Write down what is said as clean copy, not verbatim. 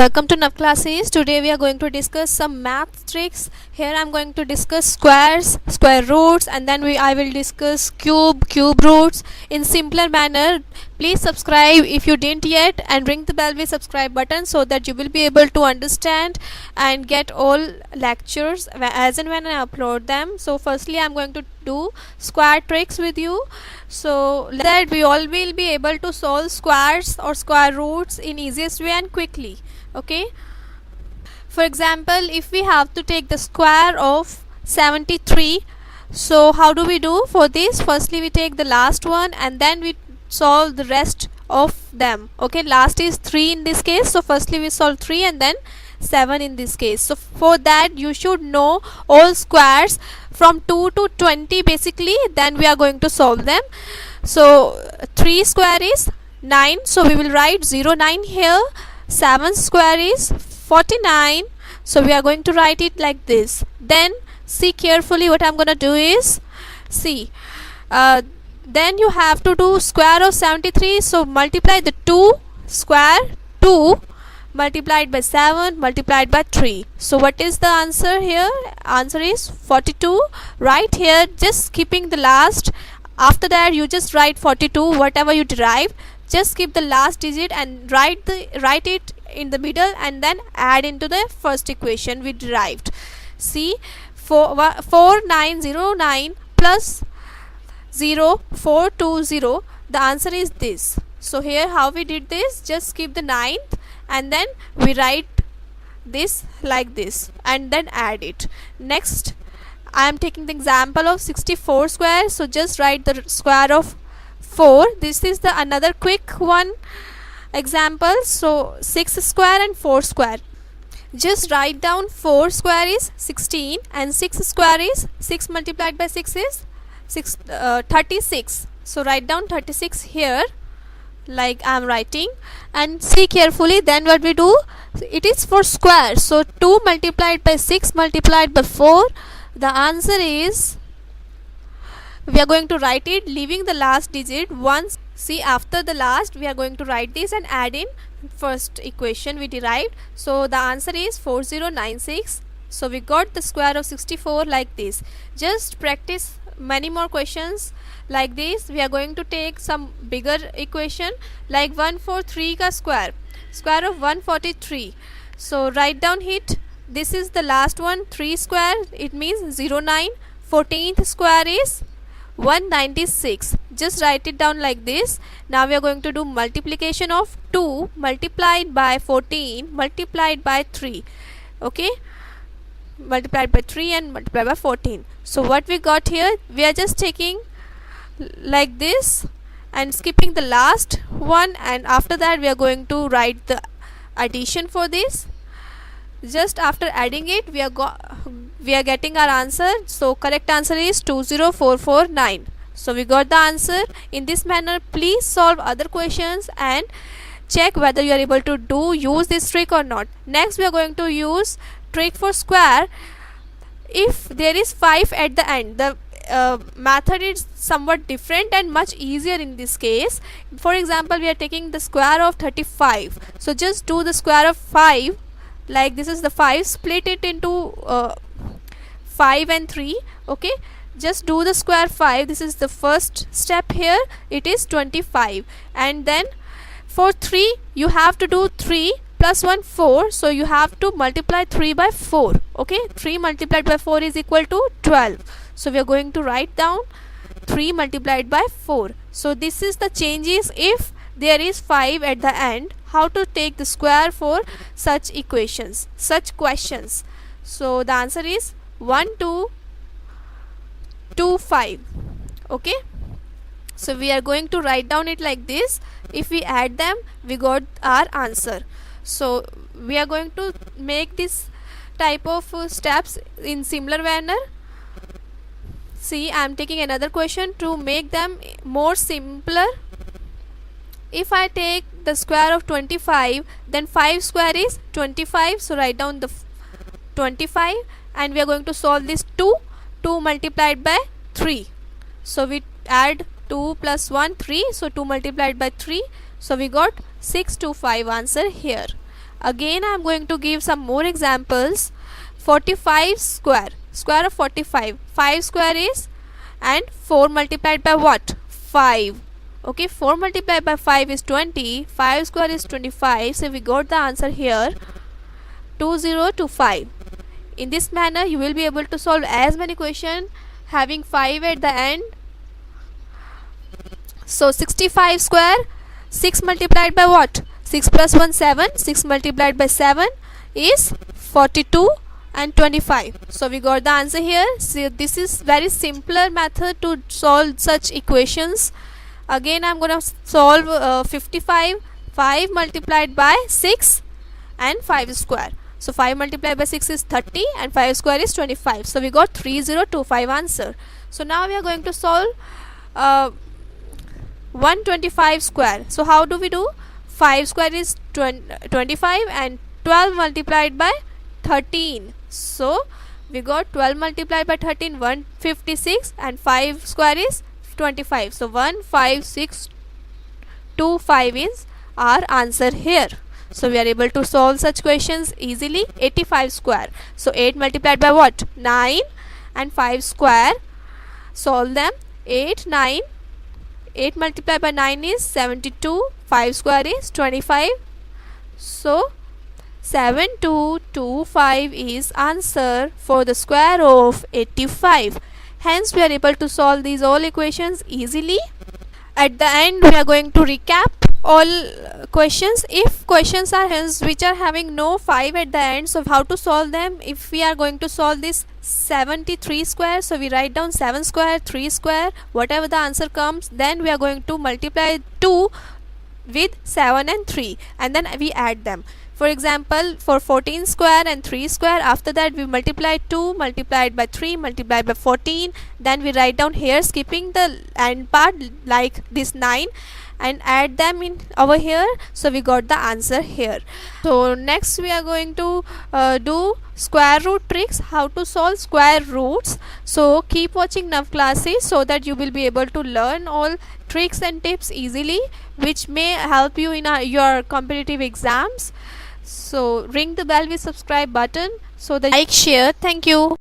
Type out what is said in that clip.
Welcome to Nav Classes. Today we are going to discuss some math tricks. Here I am going to discuss squares, square roots, and then I will discuss cube roots in simpler manner. Please subscribe if you didn't yet and ring the bell with subscribe button so that you will be able to understand and get all lectures as and when I upload them. So firstly I am going to do square tricks with you, so that we all will be able to solve squares or square roots in easiest way and quickly. Okay, for example, if we have to take the square of 73, so how do we do for this? Firstly we take the last one and then we solve the rest of them. Okay, last is 3 in this case, so firstly we solve 3 and then 7 in this case. So for that you should know all squares from 2 to 20 basically, then we are going to solve them. So 3 square is 9, so we will write 09 here. 7 square is 49, so we are going to write it like this. Then see carefully what I'm gonna do is, see, then you have to do square of 73, so multiply the 2 square, 2 multiplied by 7 multiplied by 3. So what is the answer here? Answer is 42. Right here, just skipping the last. After that you just write 42, whatever you derive, just skip the last digit and write it in the middle and then add into the first equation we derived. See, 4909 plus 0420, the answer is this. So here how we did this, just skip the 9th and then we write this like this and then add it. Next I am taking the example of 64 square, so just write the square of 4. This is the another quick one example. So 6 square and 4 square, just write down 4 square is 16 and 6 square is 6 multiplied by 6 is 36. So write down 36 here like I am writing, and see carefully. Then what we do, it is for square, so 2 multiplied by 6 multiplied by 4, the answer is, we are going to write it leaving the last digit once. See, after the last we are going to write this and add in first equation we derived. So the answer is 4096. So we got the square of 64 like this. Just practice many more questions like this. We are going to take some bigger equation like 143 ka square of 143. So write down it. This is the last one, 3 square, it means 09. 14th square is 196. Just write it down like this. Now we are going to do multiplication of 2 multiplied by 14 multiplied by 3. Okay, multiplied by 3 and multiplied by 14. So what we got here, we are just taking like this and skipping the last one, and after that we are going to write the addition for this. Just after adding it we are getting our answer. So correct answer is 20449. So we got the answer. In this manner please solve other questions and check whether you are able to use this trick or not. Next we are going to use trick for square. If there is 5 at the end, the method is somewhat different and much easier in this case. For example, we are taking the square of 35, so just do the square of 5 like this is the 5, split it into 5 and 3. Okay, just do the square 5, this is the first step here, it is 25, and then for 3 you have to do 3 plus 1 4, so you have to multiply 3 by 4. Okay, 3 multiplied by 4 is equal to 12, so we are going to write down 3 multiplied by 4. So this is the changes if there is 5 at the end, how to take the square for such equations, such questions. So the answer is 1225. Okay, so we are going to write down it like this. If we add them we got our answer. So we are going to make this type of steps in similar manner. See, I am taking another question to make them more simpler. If I take the square of 25, then 5 square is 25, so write down the 25 and we are going to solve this 2 multiplied by 3. So we add 2 plus 1 3, so 2 multiplied by 3, so we got 625 answer here. Again I am going to give some more examples. 45 square, square of 45, 5 square is, and 4 multiplied by what? 5. Okay, 4 multiplied by 5 is 20, 5 square is 25, so we got the answer here, 2025. In this manner you will be able to solve as many questions having 5 at the end. So 65 square, 6 multiplied by what? 6 plus 1 7, 6 multiplied by 7 is 42 and 25. So we got the answer here. So this is very simpler method to solve such equations. Again I am going to solve 55, 5 multiplied by 6 and 5 square. So 5 multiplied by 6 is 30 and 5 square is 25. So we got 3025 answer. So now we are going to solve 125 square. So how do we do? 5 square is 25 and 12 multiplied by 13. So we got 12 multiplied by 13, 156, and 5 square is 25. So 15625 is our answer here. So we are able to solve such questions easily. 85 square. So 8 multiplied by what? 9 and 5 square. Solve them. 8, 9. 8 multiplied by 9 is 72. 5 square is 25. So 7225 is answer for the square of 85. Hence we are able to solve these all equations easily. At the end we are going to recap all questions. If questions are hence which are having no 5 at the end, so how to solve them? If we are going to solve this 73 square, so we write down 7 square, 3 square, whatever the answer comes, then we are going to multiply 2 with 7 and 3 and then we add them. For example, for 14 square and 3 square, after that we multiply 2 multiplied by 3 multiplied by 14, then we write down here skipping the end part like this 9 and add them in over here. So we got the answer here. So next we are going to do square root tricks, how to solve square roots. So keep watching Nav classes so that you will be able to learn all tricks and tips easily, which may help you in your competitive exams. So ring the bell with subscribe button so that like, share. Thank you.